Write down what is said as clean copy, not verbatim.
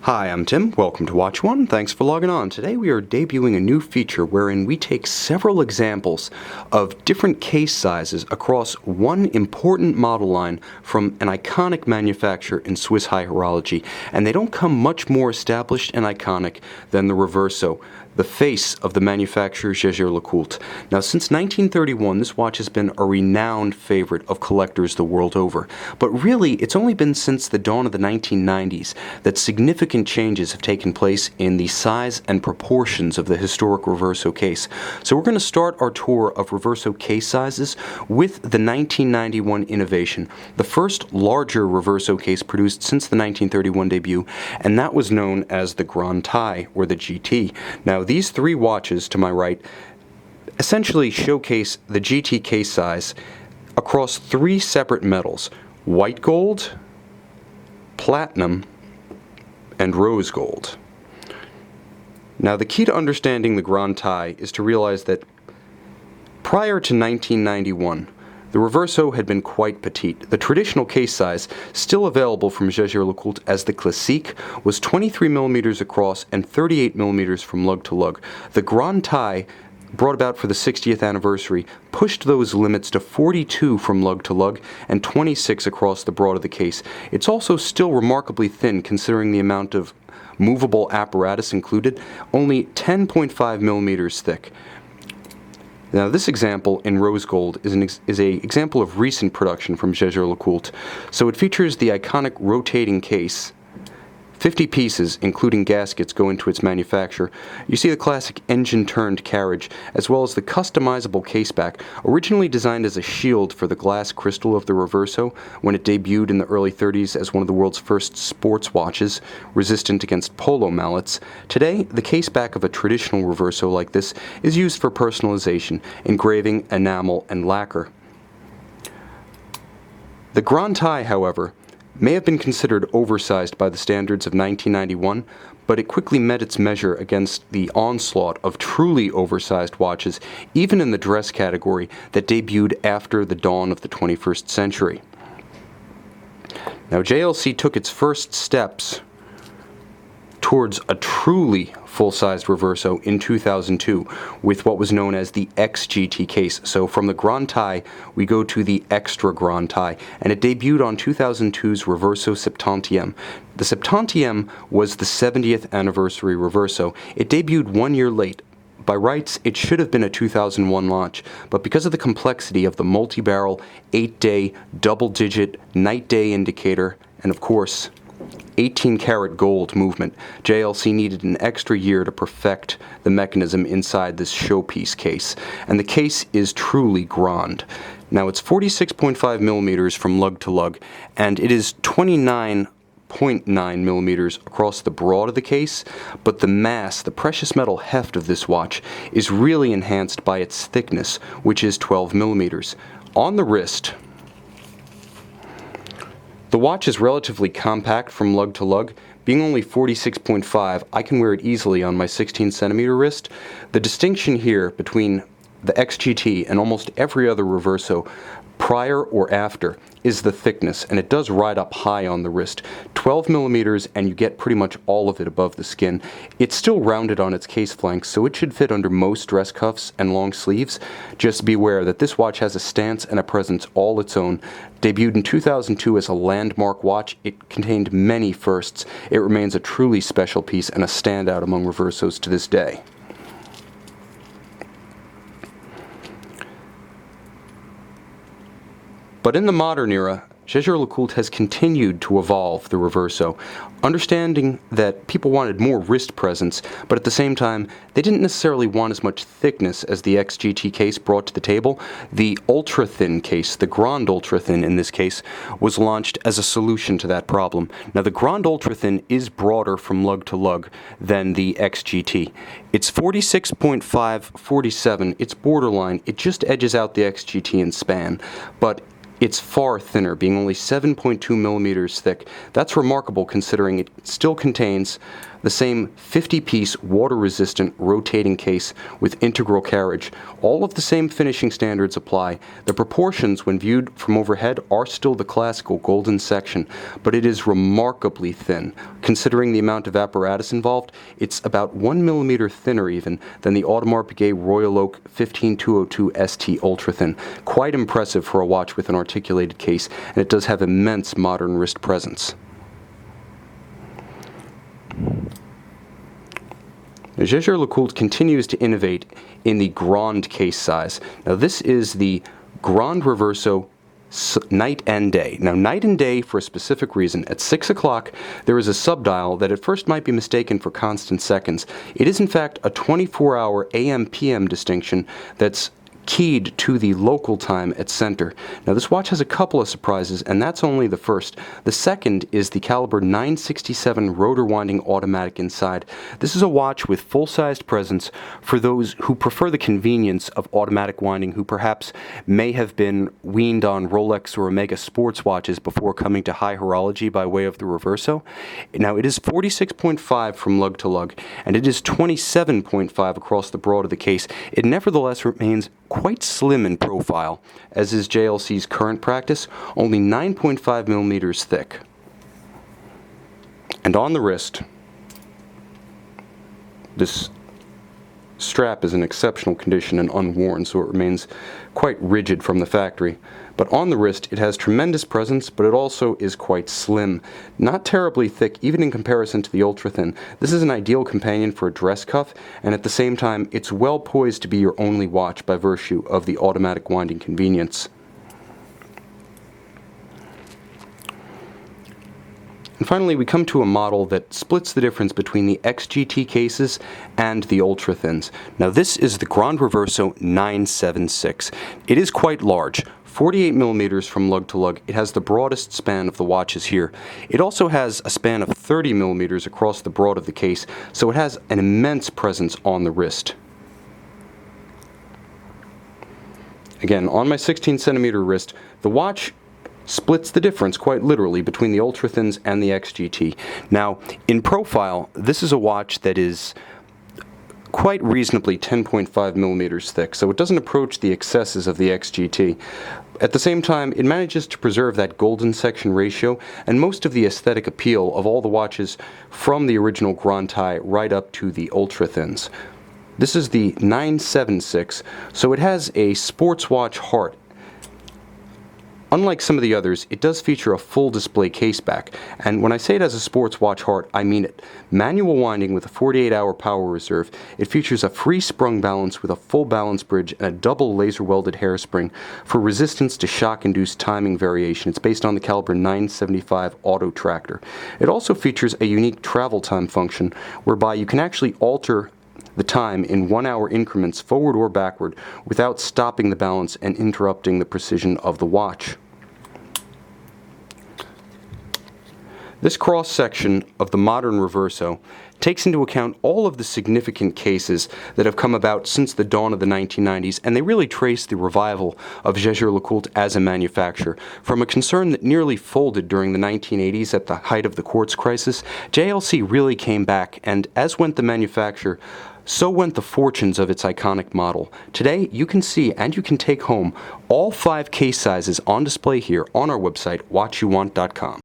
Hi, I'm Tim. Welcome to Watch One. Thanks for logging on. Today we are debuting a new feature wherein we take several examples of different case sizes across one important model line from an iconic manufacturer in Swiss high horology, and they don't come much more established and iconic than the Reverso, the face of the manufacturer Jaeger-LeCoultre. Now, since 1931, this watch has been a renowned favorite of collectors the world over. But really, it's only been since the dawn of the 1990s that significant changes have taken place in the size and proportions of the historic Reverso case. So we're going to start our tour of Reverso case sizes with the 1991 innovation, the first larger Reverso case produced since the 1931 debut, and that was known as the Grande, or the GT. Now, these three watches to my right essentially showcase the GT case size across three separate metals: white gold, platinum, and rose gold. Now, the key to understanding the Grande is to realize that prior to 1991, the Reverso had been quite petite. The traditional case size, still available from Jaeger-LeCoultre as the Classique, was 23 millimeters across and 38 millimeters from lug to lug. The Grande, brought about for the 60th anniversary, pushed those limits to 42 from lug to lug and 26 across the broad of the case. It's also still remarkably thin considering the amount of movable apparatus included, only 10.5 millimeters thick. Now, this example in rose gold is an example of recent production from Jaeger-LeCoultre. So it features the iconic rotating case. 50 pieces, including gaskets, go into its manufacture. You see the classic engine-turned carriage, as well as the customizable caseback, originally designed as a shield for the glass crystal of the Reverso when it debuted in the early 30s as one of the world's first sports watches, resistant against polo mallets. Today, the caseback of a traditional Reverso like this is used for personalization, engraving, enamel, and lacquer. The Grande, however, may have been considered oversized by the standards of 1991, but it quickly met its measure against the onslaught of truly oversized watches, even in the dress category, that debuted after the dawn of the 21st century. Now, JLC took its first steps towards a truly full-sized Reverso in 2002 with what was known as the XGT Case. So from the Grande, we go to the Extra Grande, and it debuted on 2002's Reverso Septantième. The Septantième was the 70th anniversary Reverso. It debuted 1 year late. By rights, it should have been a 2001 launch, but because of the complexity of the multi-barrel, 8-day, double-digit, night-day indicator, and of course, 18-karat gold movement, JLC needed an extra year to perfect the mechanism inside this showpiece case, and the case is truly grand. Now, it's 46.5 millimeters from lug to lug, and it is 29.9 millimeters across the broad of the case, but the mass, the precious metal heft of this watch, is really enhanced by its thickness, which is 12 millimeters. On the wrist, the watch is relatively compact from lug to lug. Being only 46.5, I can wear it easily on my 16-centimeter wrist. The distinction here between the XGT and almost every other Reverso, prior or after, is the thickness, and it does ride up high on the wrist. 12 millimeters, and you get pretty much all of it above the skin. It's still rounded on its case flanks, so it should fit under most dress cuffs and long sleeves. Just beware that this watch has a stance and a presence all its own. Debuted in 2002 as a landmark watch, it contained many firsts. It remains a truly special piece and a standout among Reversos to this day. But in the modern era, Jaeger-LeCoultre has continued to evolve the Reverso, understanding that people wanted more wrist presence, but at the same time, they didn't necessarily want as much thickness as the XGT case brought to the table. The ultra-thin case, the Grande Ultra-Thin in this case, was launched as a solution to that problem. Now, the Grande Ultra-Thin is broader from lug to lug than the XGT. It's 46.5-47, it's borderline, it just edges out the XGT in span, but it's far thinner, being only 7.2 millimeters thick. That's remarkable considering it still contains the same 50-piece water-resistant rotating case with integral carriage. All of the same finishing standards apply. The proportions, when viewed from overhead, are still the classical golden section, but it is remarkably thin. Considering the amount of apparatus involved, it's about 1 millimeter thinner even than the Audemars Piguet Royal Oak 15202 ST Ultra Thin. Quite impressive for a watch with an articulated case, and it does have immense modern wrist presence. Jaeger-LeCoultre continues to innovate in the Grande case size. Now this is the Grande Reverso night and day. Now night and day for a specific reason. At 6 o'clock there is a subdial that at first might be mistaken for constant seconds. It is in fact a 24-hour AM-PM distinction that's keyed to the local time at center. Now this watch has a couple of surprises, and that's only the first. The second is the caliber 967 rotor winding automatic inside. This is a watch with full-sized presence for those who prefer the convenience of automatic winding, who perhaps may have been weaned on Rolex or Omega sports watches before coming to high horology by way of the Reverso. Now it is 46.5 from lug to lug, and it is 27.5 across the broad of the case. It nevertheless remains quite slim in profile, as is JLC's current practice, only 9.5 millimeters thick. And on the wrist, this strap is in exceptional condition and unworn, so it remains quite rigid from the factory. But on the wrist, it has tremendous presence, but it also is quite slim. Not terribly thick, even in comparison to the Ultra Thin. This is an ideal companion for a dress cuff, and at the same time, it's well poised to be your only watch by virtue of the automatic winding convenience. And finally, we come to a model that splits the difference between the XGT cases and the Ultra Thins. Now this is the Grande Reverso 976. It is quite large. 48 millimeters from lug to lug. It has the broadest span of the watches here. It also has a span of 30 millimeters across the broad of the case, so it has an immense presence on the wrist. Again, on my 16 centimeter wrist, the watch splits the difference quite literally between the Ultra Thins and the XGT. Now, in profile, this is a watch that is quite reasonably 10.5 millimeters thick, so it doesn't approach the excesses of the XGT. At the same time, it manages to preserve that golden section ratio and most of the aesthetic appeal of all the watches from the original Grand Tie right up to the Ultra Thins. This is the 976, so it has a sports watch heart. Unlike some of the others, it does feature a full display caseback, and when I say it has a sports watch heart, I mean it. Manual winding with a 48-hour power reserve. It features a free sprung balance with a full balance bridge and a double laser welded hairspring for resistance to shock-induced timing variation. It's based on the caliber 975 auto tractor. It also features a unique travel time function whereby you can actually alter the time in 1 hour increments forward or backward without stopping the balance and interrupting the precision of the watch. This cross-section of the modern Reverso takes into account all of the significant cases that have come about since the dawn of the 1990s, and they really trace the revival of Jaeger-LeCoultre as a manufacturer. From a concern that nearly folded during the 1980s at the height of the quartz crisis, JLC really came back, and as went the manufacturer, so went the fortunes of its iconic model. Today, you can see and you can take home all 5 case sizes on display here on our website, watchyouwant.com.